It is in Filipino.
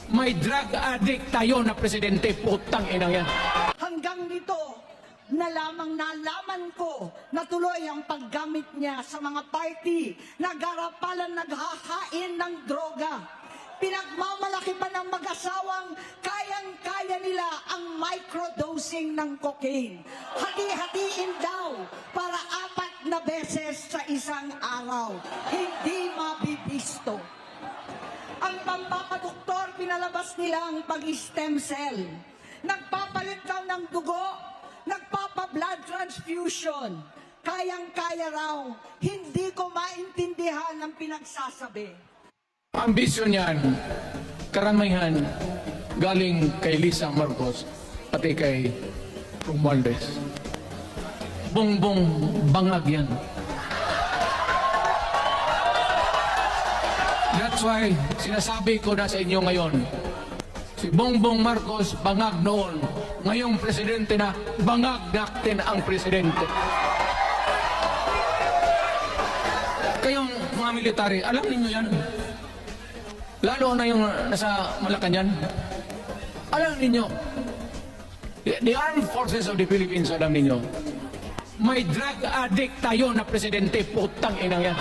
May drug addict tayo na presidente, putang inang yan. Hanggang dito, nalaman ko na tuloy ang paggamit niya sa mga party, nagarapalan, naghahain ng droga. Pinagmamalaki pa ng mag-asawang kayang-kaya nila ang microdosing ng cocaine. Hati-hatiin daw para 4 na beses sa isang araw. Hindi mabibisto. Ang pampapadoktor, pinalabas nila ang pag-stem cell. Nagpapalit daw ng dugo, nagpapa-blood transfusion. Kayang-kaya raw, hindi ko maintindihan ang pinagsasabi. Ambisyon yan, karamihan, galing kay Lisa Marcos, pati kay Romualdez. Bongbong bangag yan. That's why, sinasabi ko na sa inyo ngayon, si Bongbong Marcos bangag noon, ngayong presidente na, bangag natin ang presidente. Kayong mga military, alam niyo yan? Lalo na yung nasa Malacanang. Alam niyo, the Armed Forces of the Philippines, alam niyo, may drug addict tayo na presidente, putang inang yan.